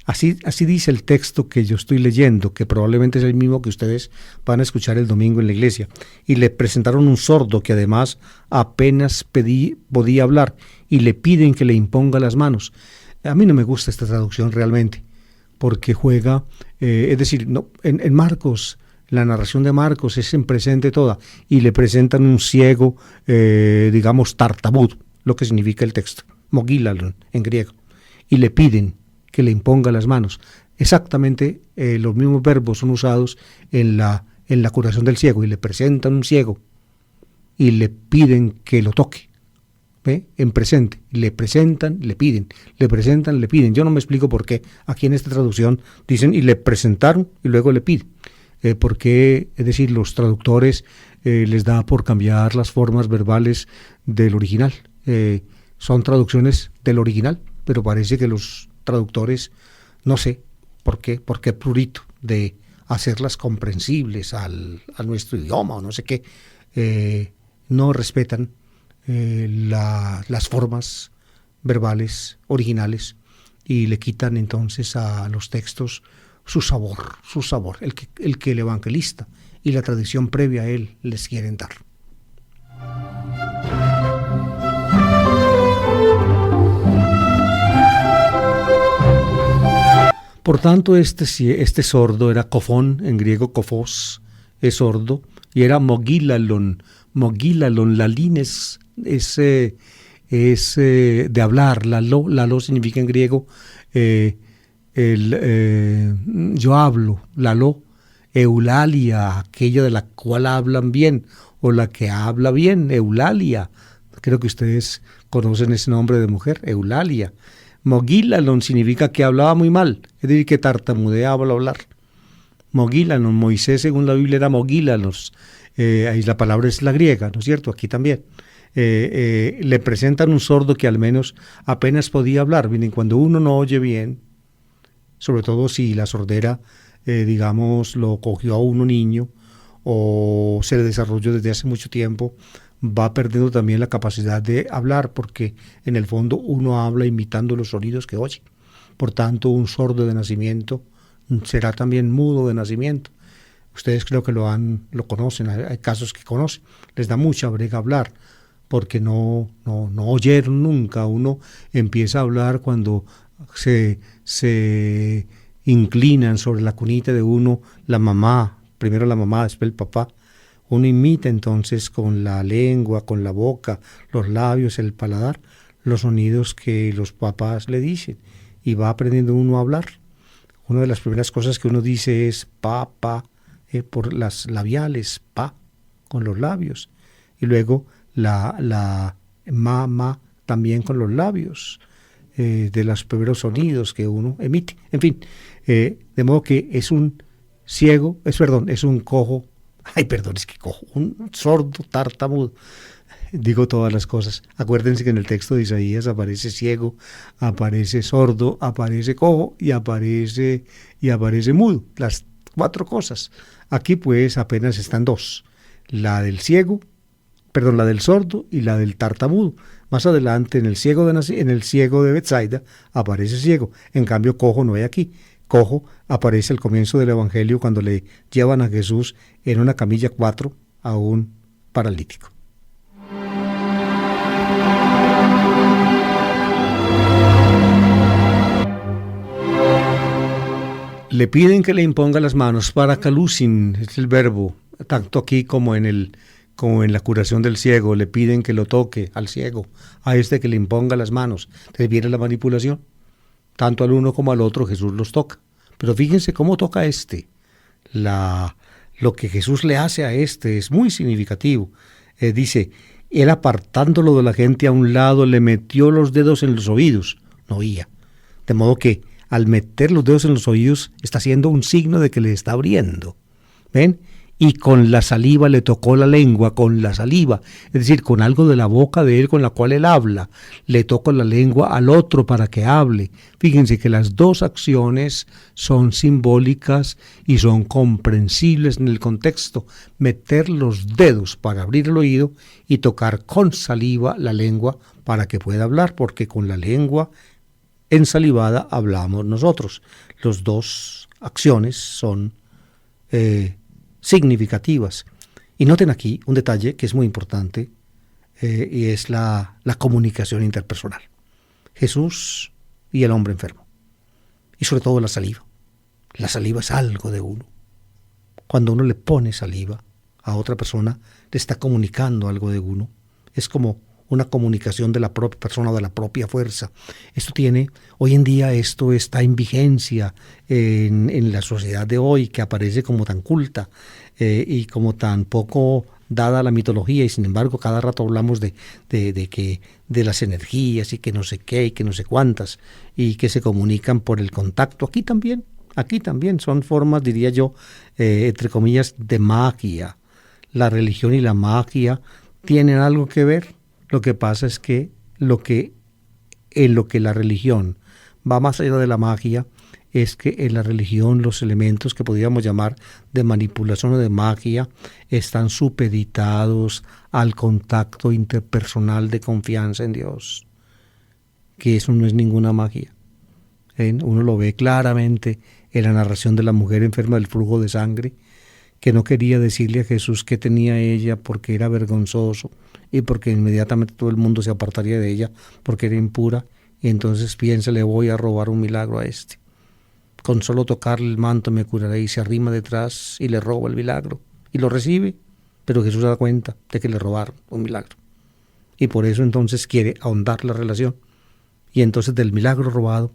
así dice el texto que yo estoy leyendo, que probablemente es el mismo que ustedes van a escuchar el domingo en la iglesia. Y le presentaron un sordo que además apenas podía hablar y le piden que le imponga las manos. A mí no me gusta esta traducción realmente, porque juega, es decir, no, en Marcos, la narración de Marcos es en presente toda, y le presentan un ciego, digamos, tartamudo, lo que significa el texto, mogilalon en griego, y le piden que le imponga las manos. Exactamente los mismos verbos son usados en la curación del ciego, y le presentan un ciego y le piden que lo toque. En presente, le presentan, le piden, le presentan, le piden. Yo no me explico por qué aquí en esta traducción dicen y le presentaron y luego le piden. Porque, es decir, los traductores les da por cambiar las formas verbales del original. Son traducciones del original, pero parece que los traductores, no sé por qué prurito de hacerlas comprensibles a nuestro idioma o no sé qué, no respetan las formas verbales originales y le quitan entonces a los textos su sabor, el que el evangelista y la tradición previa a él les quieren dar. Por tanto, este sordo era kofón, en griego kofos, es sordo, y era mogilalon, lalín es de hablar, lalo significa en griego yo hablo, lalo, eulalia, aquella de la cual hablan bien, o la que habla bien, eulalia, creo que ustedes conocen ese nombre de mujer, eulalia. Mogilalon significa que hablaba muy mal, es decir, que tartamudeaba al hablar. Mogilalon, Moisés según la Biblia era mogilalos, ahí la palabra es la griega, ¿no es cierto? Aquí también. Le presentan un sordo que al menos apenas podía hablar. Miren, cuando uno no oye bien, sobre todo si la sordera, digamos, lo cogió a uno niño o se le desarrolló desde hace mucho tiempo, va perdiendo también la capacidad de hablar, porque en el fondo uno habla imitando los sonidos que oye. Por tanto, un sordo de nacimiento será también mudo de nacimiento. Ustedes creo que lo conocen, hay casos que conocen, les da mucha brega hablar, porque no oyeron nunca. Uno empieza a hablar cuando se inclinan sobre la cunita de uno, la mamá, primero la mamá, después el papá. Uno imita entonces con la lengua, con la boca, los labios, el paladar, los sonidos que los papás le dicen, y va aprendiendo uno a hablar. Una de las primeras cosas que uno dice es pa, por las labiales, pa, con los labios, y luego la ma también con los labios, de los primeros sonidos que uno emite. En fin, de modo que es un cojo, un sordo tartamudo. Digo todas las cosas. Acuérdense que en el texto de Isaías aparece ciego, aparece sordo, aparece cojo y aparece mudo. Las 4 cosas. Aquí pues apenas están 2. La del sordo y la del tartamudo. Más adelante en el ciego de Betsaida aparece ciego. En cambio cojo no hay aquí. Cojo aparece al comienzo del Evangelio cuando le llevan a Jesús en una camilla 4 a un paralítico. Le piden que le imponga las manos, parakalusin es el verbo, tanto aquí como en la curación del ciego. Le piden que lo toque al ciego, a este que le imponga las manos. Entonces viene la manipulación. Tanto al uno como al otro Jesús los toca. Pero fíjense cómo toca lo que Jesús le hace a este es muy significativo. Dice, él apartándolo de la gente a un lado, le metió los dedos en los oídos. No oía. De modo que al meter los dedos en los oídos está haciendo un signo de que le está abriendo. ¿Ven? y con la saliva le tocó la lengua, con la saliva, es decir, con algo de la boca de él con la cual él habla, le tocó la lengua al otro para que hable. Fíjense que las dos acciones son simbólicas y son comprensibles en el contexto. Meter los dedos para abrir el oído y tocar con saliva la lengua para que pueda hablar, porque con la lengua ensalivada hablamos nosotros. Las dos acciones son significativas. Y noten aquí un detalle que es muy importante, y es la comunicación interpersonal. Jesús y el hombre enfermo. Y sobre todo la saliva. La saliva es algo de uno. Cuando uno le pone saliva a otra persona, le está comunicando algo de uno. Es como una comunicación de la propia persona, de la propia fuerza. Hoy en día esto está en vigencia en la sociedad de hoy, que aparece como tan culta y como tan poco dada a la mitología, y sin embargo cada rato hablamos de las energías y que no sé qué y que no sé cuántas, y que se comunican por el contacto. Aquí también son formas, diría yo, entre comillas, de magia. La religión y la magia tienen algo que ver. Lo que pasa es que en lo que la religión va más allá de la magia es que en la religión los elementos que podríamos llamar de manipulación o de magia están supeditados al contacto interpersonal de confianza en Dios, que eso no es ninguna magia. Uno lo ve claramente en la narración de la mujer enferma del flujo de sangre, que no quería decirle a Jesús qué tenía ella porque era vergonzoso y porque inmediatamente todo el mundo se apartaría de ella porque era impura, y entonces piensa, le voy a robar un milagro a este. Con solo tocarle el manto me curaré, y se arrima detrás y le roba el milagro y lo recibe, pero Jesús se da cuenta de que le robaron un milagro y por eso entonces quiere ahondar la relación, y entonces del milagro robado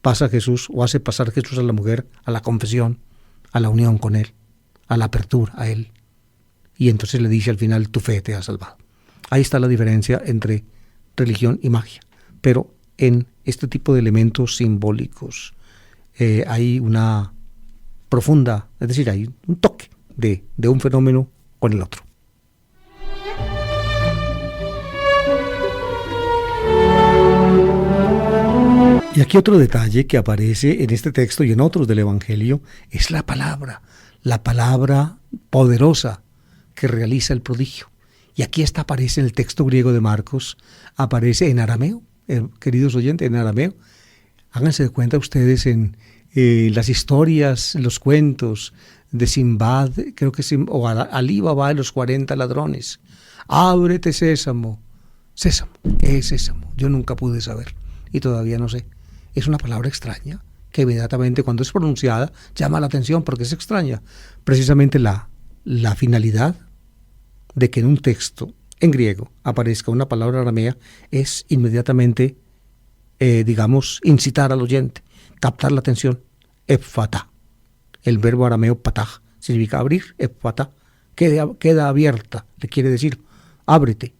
pasa Jesús, o hace pasar Jesús a la mujer a la confesión, a la unión con él, a la apertura a él, y entonces le dice al final, tu fe te ha salvado. Ahí está la diferencia entre religión y magia, pero en este tipo de elementos simbólicos hay una profunda, es decir, hay un toque de un fenómeno con el otro. Y aquí otro detalle que aparece en este texto y en otros del Evangelio es la palabra poderosa que realiza el prodigio. Y aquí aparece en el texto griego de Marcos, aparece en arameo, queridos oyentes, en arameo. Háganse de cuenta ustedes en las historias, en los cuentos de Simbad, creo que o Alí Baba de los 40 ladrones. Ábrete sésamo, sésamo, ¿qué es sésamo? Yo nunca pude saber y todavía no sé. Es una palabra extraña que inmediatamente cuando es pronunciada llama la atención porque es extraña. Precisamente la finalidad de que en un texto en griego aparezca una palabra aramea es inmediatamente, incitar al oyente, captar la atención. Ephatá, el verbo arameo pataj, significa abrir. Ephatá, queda abierta, le quiere decir, ábrete.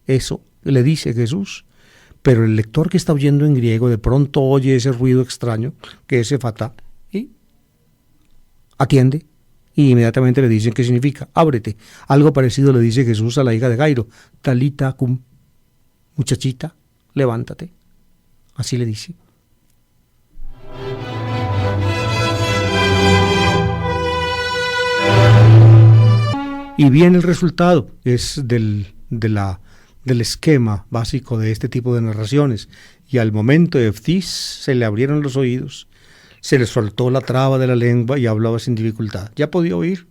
Eso le dice Jesús. Pero el lector que está oyendo en griego de pronto oye ese ruido extraño, que es Ephatá, y atiende, y inmediatamente le dicen qué significa, ábrete. Algo parecido le dice Jesús a la hija de Jairo, talita cum, muchachita, levántate. Así le dice. Y bien, el resultado es del esquema básico de este tipo de narraciones. Y al momento de Eftis se le abrieron los oídos, se le soltó la traba de la lengua y hablaba sin dificultad. Ya podía oír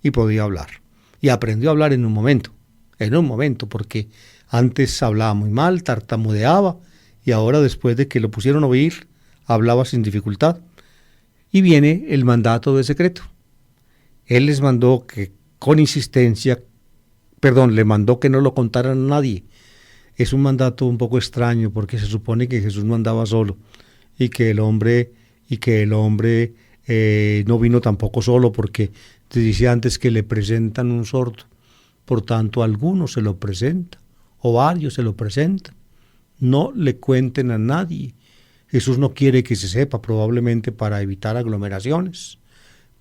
y podía hablar. Y aprendió a hablar en un momento, porque antes hablaba muy mal, tartamudeaba, y ahora después de que lo pusieron a oír, hablaba sin dificultad. Y viene el mandato de secreto. Él les mandó que con insistencia, le mandó que no lo contaran a nadie. Es un mandato un poco extraño porque se supone que Jesús no andaba solo y que el hombre no vino tampoco solo, porque te dice antes que le presentan un sordo. Por tanto, algunos se lo presentan o varios se lo presentan. No le cuenten a nadie. Jesús no quiere que se sepa, probablemente para evitar aglomeraciones,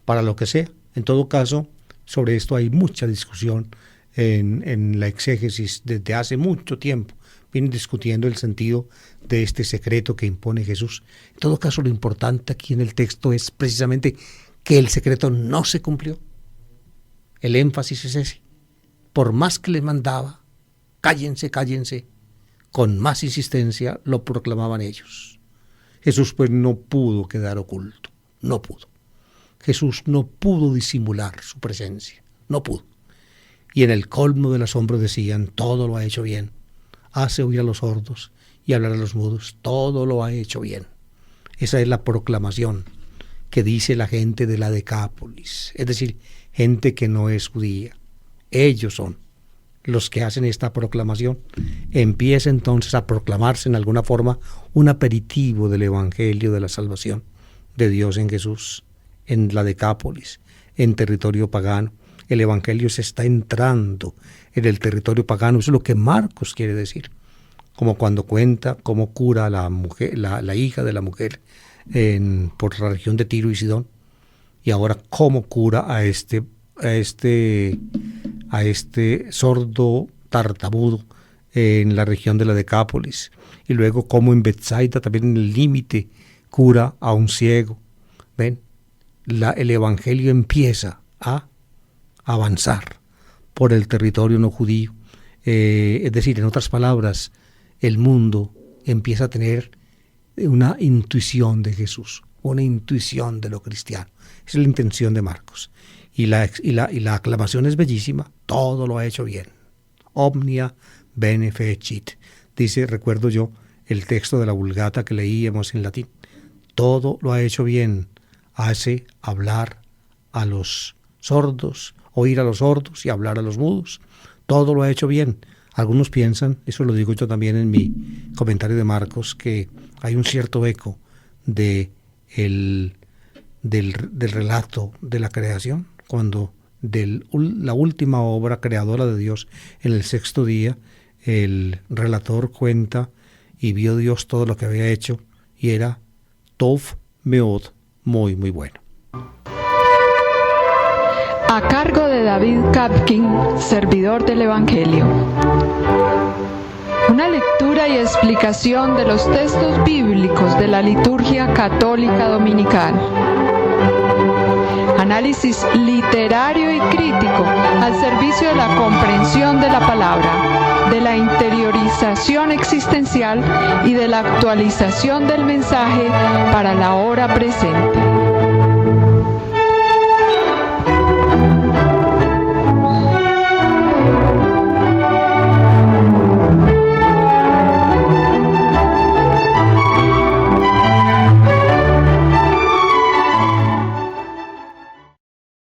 para lo que sea. En todo caso, Sobre esto hay mucha discusión en la exégesis desde hace mucho tiempo. Vienen discutiendo el sentido de este secreto que impone Jesús. En todo caso, lo importante aquí en el texto es precisamente que el secreto no se cumplió. El énfasis es ese. Por más que les mandaba, cállense, cállense, con más insistencia lo proclamaban ellos. Jesús pues no pudo quedar oculto, no pudo. Jesús no pudo disimular su presencia, no pudo. Y en el colmo del asombro decían, todo lo ha hecho bien. Hace oír a los sordos y hablar a los mudos, todo lo ha hecho bien. Esa es la proclamación que dice la gente de la Decápolis, es decir, gente que no es judía. Ellos son los que hacen esta proclamación. Empieza entonces a proclamarse en alguna forma un aperitivo del Evangelio de la salvación de Dios en Jesús, en la Decápolis, en territorio pagano. El Evangelio se está entrando en el territorio pagano. Eso es lo que Marcos quiere decir. Como cuando cuenta cómo cura a la mujer, la hija de la mujer por la región de Tiro y Sidón. Y ahora cómo cura a este sordo tartamudo en la región de la Decápolis. Y luego cómo en Betsaida, también en el límite, cura a un ciego. ¿Ven? El Evangelio empieza a avanzar por el territorio no judío. Es decir, en otras palabras, el mundo empieza a tener una intuición de Jesús, una intuición de lo cristiano. Esa es la intención de Marcos. Y la aclamación es bellísima. Todo lo ha hecho bien. Omnia bene fecit. Dice, recuerdo yo, el texto de la Vulgata que leíamos en latín. Todo lo ha hecho bien. Hace hablar a los sordos, oír a los sordos y hablar a los mudos. Todo lo ha hecho bien. Algunos piensan, eso lo digo yo también en mi comentario de Marcos, que hay un cierto eco del relato de la creación, cuando la última obra creadora de Dios en el sexto día, el relator cuenta y vio Dios todo lo que había hecho y era Tov Meod, muy muy bueno. A cargo de David Kapkin, servidor del Evangelio. Una lectura y explicación de los textos bíblicos de la liturgia católica dominical. Análisis literario y crítico al servicio de la comprensión de la palabra, de la interiorización existencial y de la actualización del mensaje para la hora presente.